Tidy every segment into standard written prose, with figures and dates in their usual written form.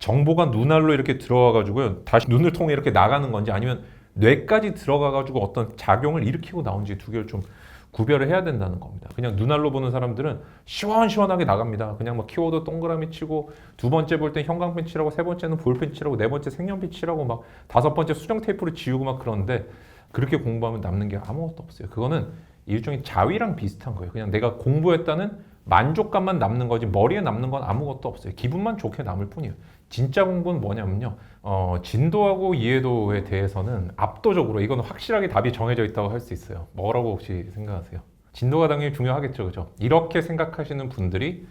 정보가 눈알로 이렇게 들어와가지고 다시 눈을 통해 이렇게 나가는 건지 아니면 뇌까지 들어가가지고 어떤 작용을 일으키고 나온지 두 개를 좀 구별을 해야 된다는 겁니다. 그냥 눈알로 보는 사람들은 시원시원하게 나갑니다. 그냥 막 키워드 동그라미 치고 두 번째 볼 땐 형광펜 칠하고 세 번째는 볼펜 칠하고 네 번째 색연필 칠하고 막 다섯 번째 수정 테이프로 지우고 막 그러는데 그렇게 공부하면 남는 게 아무것도 없어요. 그거는 일종의 자위랑 비슷한 거예요. 그냥 내가 공부했다는 만족감만 남는 거지 머리에 남는 건 아무것도 없어요. 기분만 좋게 남을 뿐이에요. 진짜 공부는 뭐냐면요. 진도하고 이해도에 대해서는 압도적으로 이건 확실하게 답이 정해져 있다고 할 수 있어요. 뭐라고 혹시 생각하세요? 진도가 당연히 중요하겠죠, 그죠? 이렇게 생각하시는 분들이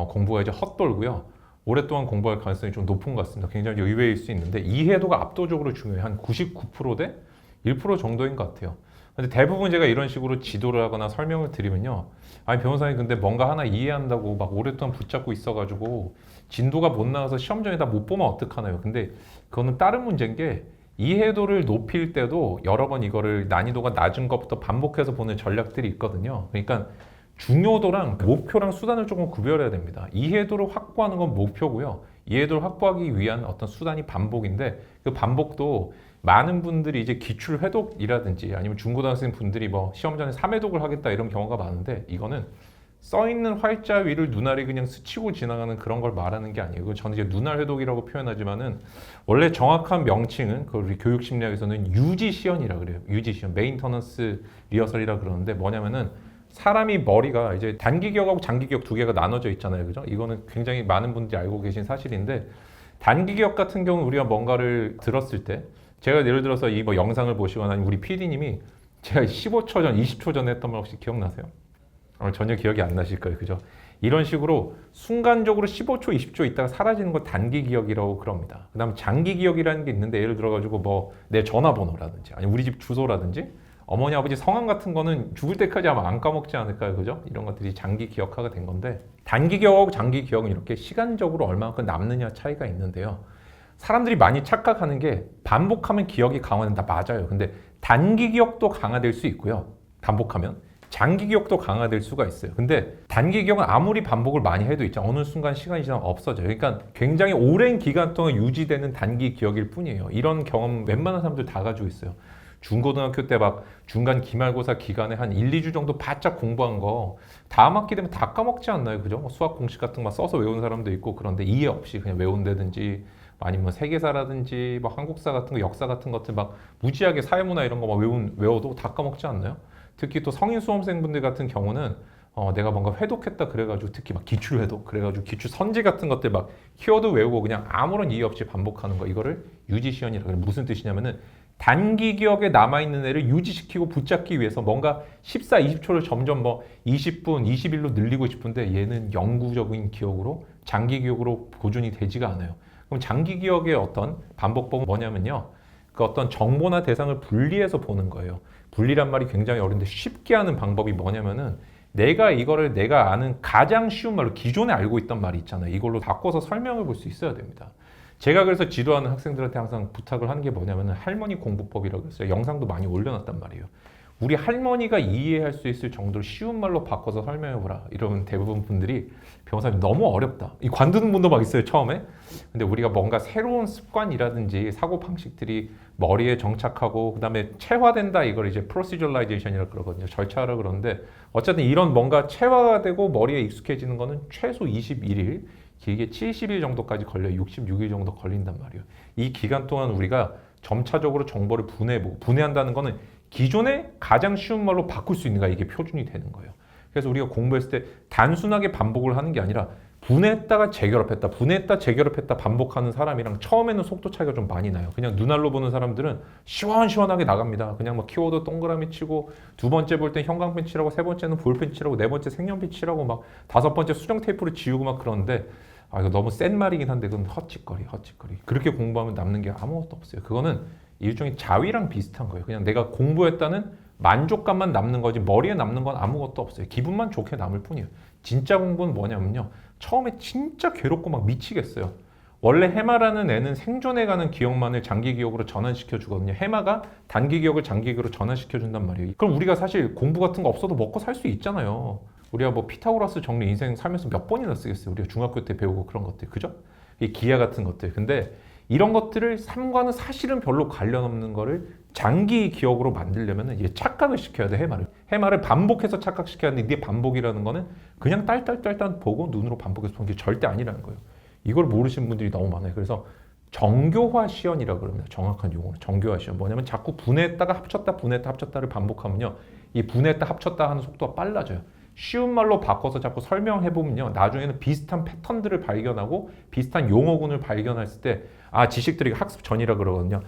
공부가 이제 헛돌고요. 오랫동안 공부할 가능성이 좀 높은 것 같습니다. 굉장히 의외일 수 있는데 이해도가 압도적으로 중요해요. 한 99%대 1% 정도인 것 같아요. 근데 대부분 제가 이런 식으로 지도를 하거나 설명을 드리면요. 아니 변호사님 근데 뭔가 하나 이해한다고 막 오랫동안 붙잡고 있어가지고 진도가 못 나와서 시험장에다 못 보면 어떡하나요? 근데 그거는 다른 문제인 게 이해도를 높일 때도 여러 번 이거를 난이도가 낮은 것부터 반복해서 보는 전략들이 있거든요. 그러니까 중요도랑 목표랑 수단을 조금 구별해야 됩니다. 이해도를 확보하는 건 목표고요. 이해도를 확보하기 위한 어떤 수단이 반복인데 그 반복도 많은 분들이 이제 기출 회독이라든지 아니면 중고등학생 분들이 뭐 시험 전에 3회독을 하겠다 이런 경우가 많은데 이거는 써 있는 활자 위를 눈알이 그냥 스치고 지나가는 그런 걸 말하는 게 아니에요. 저는 이제 눈알 회독이라고 표현하지만은 원래 정확한 명칭은 그 우리 교육 심리학에서는 유지 시연이라 그래요. 유지 시연, 메인터넌스 리허설이라 그러는데 뭐냐면은 사람이 머리가 이제 단기 기억하고 장기 기억 두 개가 나눠져 있잖아요. 그죠? 이거는 굉장히 많은 분들이 알고 계신 사실인데 단기 기억 같은 경우는 우리가 뭔가를 들었을 때 제가 예를 들어서 이 뭐 영상을 보시거나 아니면 우리 PD님이 제가 15초 전, 20초 전에 했던 말 혹시 기억나세요? 전혀 기억이 안 나실 거예요. 그죠? 이런 식으로 순간적으로 15초, 20초 있다가 사라지는 걸 단기 기억이라고 그럽니다. 그 다음에 장기 기억이라는 게 있는데 예를 들어가지고 뭐 내 전화번호라든지 아니면 우리 집 주소라든지 어머니 아버지 성함 같은 거는 죽을 때까지 아마 안 까먹지 않을까요? 그죠? 이런 것들이 장기 기억화가 된 건데 단기 기억하고 장기 기억은 이렇게 시간적으로 얼마만큼 남느냐 차이가 있는데요. 사람들이 많이 착각하는 게 반복하면 기억이 강화된다. 맞아요. 근데 단기 기억도 강화될 수 있고요. 반복하면. 장기 기억도 강화될 수가 있어요. 근데 단기 기억은 아무리 반복을 많이 해도 있죠. 어느 순간 시간이 지나면 없어져요. 그러니까 굉장히 오랜 기간 동안 유지되는 단기 기억일 뿐이에요. 이런 경험 웬만한 사람들 다 가지고 있어요. 중고등학교 때 막 중간 기말고사 기간에 한 1, 2주 정도 바짝 공부한 거 다음 학기 되면 다 까먹지 않나요? 그죠? 뭐 수학 공식 같은 거 써서 외운 사람도 있고 그런데 이해 없이 그냥 외운다든지 아니면 뭐 세계사라든지 뭐 한국사 같은 거 역사 같은 것들 막 무지하게 사회문화 이런 거 막 외워도 다 까먹지 않나요? 특히 또 성인 수험생분들 같은 경우는 내가 뭔가 회독했다 그래가지고 특히 막 기출 회독 그래가지고 기출 선지 같은 것들 막 키워드 외우고 그냥 아무런 이해 없이 반복하는 거 이거를 유지시연이라고 해요. 무슨 뜻이냐면은 단기 기억에 남아있는 애를 유지시키고 붙잡기 위해서 뭔가 14, 20초를 점점 뭐 20분, 20일로 늘리고 싶은데 얘는 영구적인 기억으로 장기 기억으로 보존이 되지가 않아요. 그럼 장기 기억의 어떤 반복법은 뭐냐면요. 그 어떤 정보나 대상을 분리해서 보는 거예요. 분리란 말이 굉장히 어려운데 쉽게 하는 방법이 뭐냐면은 내가 이거를 내가 아는 가장 쉬운 말로 기존에 알고 있던 말이 있잖아요. 이걸로 바꿔서 설명을 볼 수 있어야 됩니다. 제가 그래서 지도하는 학생들한테 항상 부탁을 하는 게 뭐냐면은 할머니 공부법이라고 했어요. 영상도 많이 올려놨단 말이에요. 우리 할머니가 이해할 수 있을 정도로 쉬운 말로 바꿔서 설명해보라. 이러면 대부분 분들이 변호사님 너무 어렵다. 이 관두는 분도 막 있어요, 처음에. 근데 우리가 뭔가 새로운 습관이라든지 사고 방식들이 머리에 정착하고 그다음에 체화된다. 이걸 이제 proceduralization이라고 그러거든요. 절차라고 그러는데 어쨌든 이런 뭔가 체화가 되고 머리에 익숙해지는 거는 최소 21일, 길게 70일 정도까지 걸려요. 66일 정도 걸린단 말이에요. 이 기간 동안 우리가 점차적으로 정보를 분해해보고 분해한다는 거는 기존에 가장 쉬운 말로 바꿀 수 있는가 이게 표준이 되는 거예요. 그래서 우리가 공부했을 때 단순하게 반복을 하는 게 아니라 분해했다가 재결합했다, 분해했다, 재결합했다 반복하는 사람이랑 처음에는 속도 차이가 좀 많이 나요. 그냥 눈알로 보는 사람들은 시원시원하게 나갑니다. 그냥 막 키워드 동그라미 치고 두 번째 볼 땐 형광펜 칠하고 세 번째는 볼펜 칠하고 네 번째 색연필 칠하고 막 다섯 번째 수정 테이프로 지우고 막 그러는데 이거 너무 센 말이긴 한데 그건 헛짓거리. 그렇게 공부하면 남는 게 아무것도 없어요. 그거는 일종의 자위랑 비슷한 거예요. 그냥 내가 공부했다는 만족감만 남는 거지 머리에 남는 건 아무것도 없어요. 기분만 좋게 남을 뿐이에요. 진짜 공부는 뭐냐면요. 처음에 진짜 괴롭고 막 미치겠어요. 원래 해마라는 애는 생존해가는 기억만을 장기 기억으로 전환시켜 주거든요. 해마가 단기 기억을 장기 기억으로 전환시켜 준단 말이에요. 그럼 우리가 사실 공부 같은 거 없어도 먹고 살 수 있잖아요. 우리가 뭐 피타고라스 정리 인생 살면서 몇 번이나 쓰겠어요. 우리가 중학교 때 배우고 그런 것들. 그죠? 이 기하 같은 것들. 근데 이런 것들을 삶과는 사실은 별로 관련 없는 거를 장기 기억으로 만들려면 이게 착각을 시켜야 돼. 해마를 반복해서 착각시켜야 하는데 이게 반복이라는 거는 그냥 딸딸딸딸 보고 눈으로 반복해서 보는 게 절대 아니라는 거예요. 이걸 모르시는 분들이 너무 많아요. 그래서 정교화 시연이라고 그럽니다. 정확한 용어는 정교화 시연. 뭐냐면 자꾸 분해했다가 합쳤다 분해했다 합쳤다를 반복하면요. 이 분해했다 합쳤다 하는 속도가 빨라져요. 쉬운 말로 바꿔서 자꾸 설명해보면요. 나중에는 비슷한 패턴들을 발견하고 비슷한 용어군을 발견했을 때 지식들이 학습 전이라 그러거든요.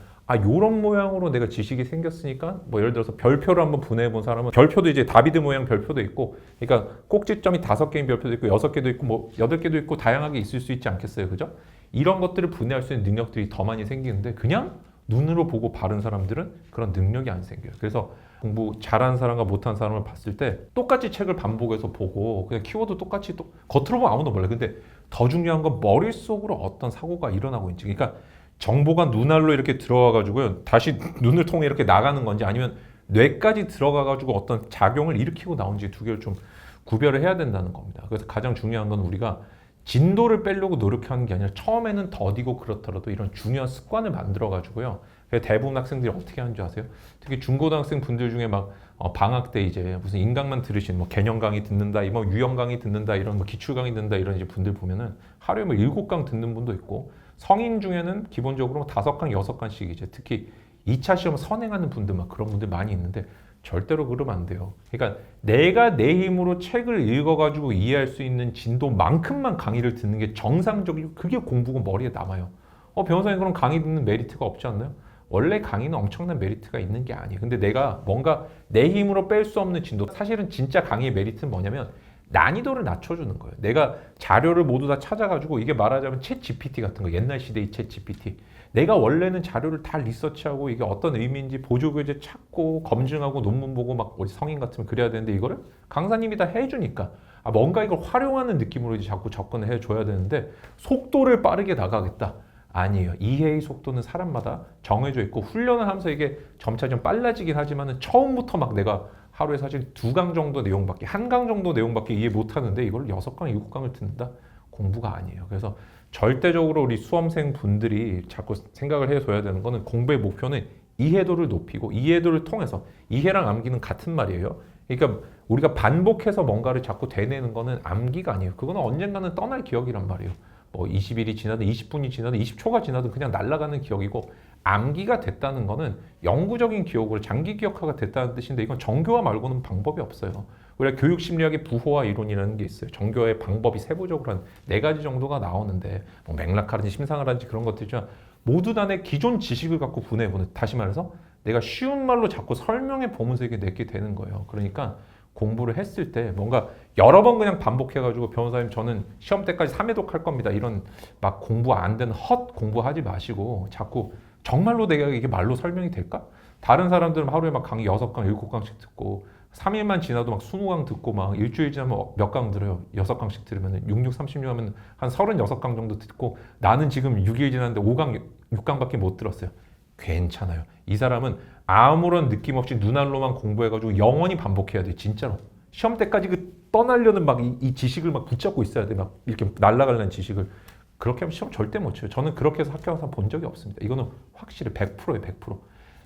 요런 모양으로 내가 지식이 생겼으니까 뭐 예를 들어서 별표를 한번 분해해본 사람은 별표도 이제 다비드 모양 별표도 있고 그러니까 꼭지점이 5개인 별표도 있고 6개도 있고 뭐 8개도 있고 다양하게 있을 수 있지 않겠어요. 그죠? 이런 것들을 분해할 수 있는 능력들이 더 많이 생기는데 그냥 눈으로 보고 바른 사람들은 그런 능력이 안 생겨요. 그래서 공부 잘하는 사람과 못하는 사람을 봤을 때 똑같이 책을 반복해서 보고 그냥 키워드 똑같이 겉으로 보면 아무도 몰라요. 근데 더 중요한 건 머릿속으로 어떤 사고가 일어나고 있는지. 그러니까 정보가 눈알로 이렇게 들어와가지고요. 다시 눈을 통해 이렇게 나가는 건지 아니면 뇌까지 들어가가지고 어떤 작용을 일으키고 나온지 두 개를 좀 구별을 해야 된다는 겁니다. 그래서 가장 중요한 건 우리가 진도를 빼려고 노력하는 게 아니라 처음에는 더디고 그렇더라도 이런 중요한 습관을 만들어가지고요. 대부분 학생들이 어떻게 하는 줄 아세요? 특히 중고등학생 분들 중에 막 방학 때 이제 무슨 인강만 들으신 뭐 개념 강의 듣는다, 뭐 유형 강의 듣는다, 이런 뭐 기출 강의 듣는다 이런 이제 분들 보면은 하루에 뭐 7강 듣는 분도 있고 성인 중에는 기본적으로 5강, 6강씩 이제 특히 2차 시험 선행하는 분들 막 그런 분들 많이 있는데 절대로 그러면 안 돼요. 그러니까 내가 내 힘으로 책을 읽어가지고 이해할 수 있는 진도만큼만 강의를 듣는 게 정상적이고 그게 공부고 머리에 남아요. 변호사님 그럼 강의 듣는 메리트가 없지 않나요? 원래 강의는 엄청난 메리트가 있는 게 아니에요. 근데 내가 뭔가 내 힘으로 뺄 수 없는 진도, 사실은 진짜 강의의 메리트는 뭐냐면 난이도를 낮춰주는 거예요. 내가 자료를 모두 다 찾아가지고 이게 말하자면 챗 GPT 같은 거, 옛날 시대의 챗 GPT. 내가 원래는 자료를 다 리서치하고 이게 어떤 의미인지 보조교재 찾고 검증하고 논문 보고 막 어디 성인 같으면 그래야 되는데 이거를 강사님이 다 해주니까 뭔가 이걸 활용하는 느낌으로 이제 자꾸 접근을 해줘야 되는데 속도를 빠르게 나가겠다. 아니에요. 이해의 속도는 사람마다 정해져 있고 훈련을 하면서 이게 점차 좀 빨라지긴 하지만은 처음부터 막 내가 하루에 사실 2강 정도 내용밖에 1강 정도 내용밖에 이해 못하는데 이걸 6강, 7강을 듣는다? 공부가 아니에요. 그래서 절대적으로 우리 수험생 분들이 자꾸 생각을 해줘야 되는 거는 공부의 목표는 이해도를 높이고 이해도를 통해서 이해랑 암기는 같은 말이에요. 그러니까 우리가 반복해서 뭔가를 자꾸 되뇌는 거는 암기가 아니에요. 그거는 언젠가는 떠날 기억이란 말이에요. 뭐 20일이 지나든 20분이 지나든 20초가 지나든 그냥 날아가는 기억이고 암기가 됐다는 거는 영구적인 기억으로 장기 기억화가 됐다는 뜻인데 이건 정교화 말고는 방법이 없어요. 우리가 교육심리학의 부호화 이론이라는 게 있어요. 정교화의 방법이 세부적으로 한 4가지 정도가 나오는데 뭐 맥락하든지 심상을 하든지 그런 것들이지만 모두 다 내 기존 지식을 갖고 분해해보는, 다시 말해서 내가 쉬운 말로 자꾸 설명해 보면서 이게 내게 되는 거예요. 그러니까 공부를 했을 때 뭔가 여러 번 그냥 반복해가지고 변호사님 저는 시험 때까지 3회독 할 겁니다. 이런 막 공부 안 되는 헛 공부하지 마시고 자꾸 정말로 내가 이게 말로 설명이 될까? 다른 사람들은 하루에 막 강의 6강, 7강씩 듣고 3일만 지나도 막 20강 듣고 막 일주일 지나면 몇 강 들어요. 6강씩 들으면 66, 36 하면 한 36강 정도 듣고 나는 지금 6일 지났는데 5강, 6강밖에 못 들었어요. 괜찮아요. 이 사람은 아무런 느낌 없이 눈알로만 공부해가지고 영원히 반복해야 돼. 진짜로. 시험 때까지 떠나려는 막 이 지식을 막 붙잡고 있어야 돼. 막 이렇게 날아가려는 지식을. 그렇게 하면 시험 절대 못 쳐요. 저는 그렇게 해서 학교 항상 본 적이 없습니다. 이거는 확실히 100%예요. 100%.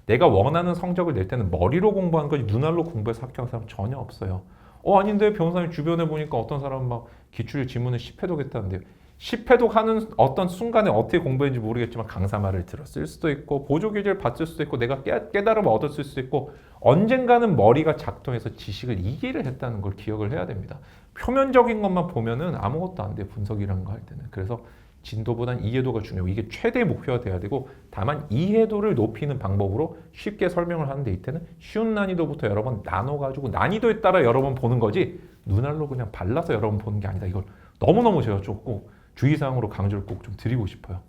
내가 원하는 성적을 낼 때는 머리로 공부하는 거지 눈알로 공부해서 합격한 사람 전혀 없어요. 아닌데 변호사님 주변에 보니까 어떤 사람은 막 기출 지문을 10회독 했다는데요. 10회독 하는 어떤 순간에 어떻게 공부했는지 모르겠지만 강사 말을 들었을 수도 있고 보조교재를 봤을 수도 있고 내가 깨달음을 얻었을 수도 있고 언젠가는 머리가 작동해서 지식을 이해를 했다는 걸 기억을 해야 됩니다. 표면적인 것만 보면은 아무것도 안 돼요. 분석이라는 거 할 때는. 그래서 진도보단 이해도가 중요하고 이게 최대 목표가 돼야 되고 다만 이해도를 높이는 방법으로 쉽게 설명을 하는데 이때는 쉬운 난이도부터 여러 번 나눠가지고 난이도에 따라 여러 번 보는 거지 눈알로 그냥 발라서 여러 번 보는 게 아니다. 이걸 너무너무 제가 좀 꼭 주의사항으로 강조를 꼭 좀 드리고 싶어요.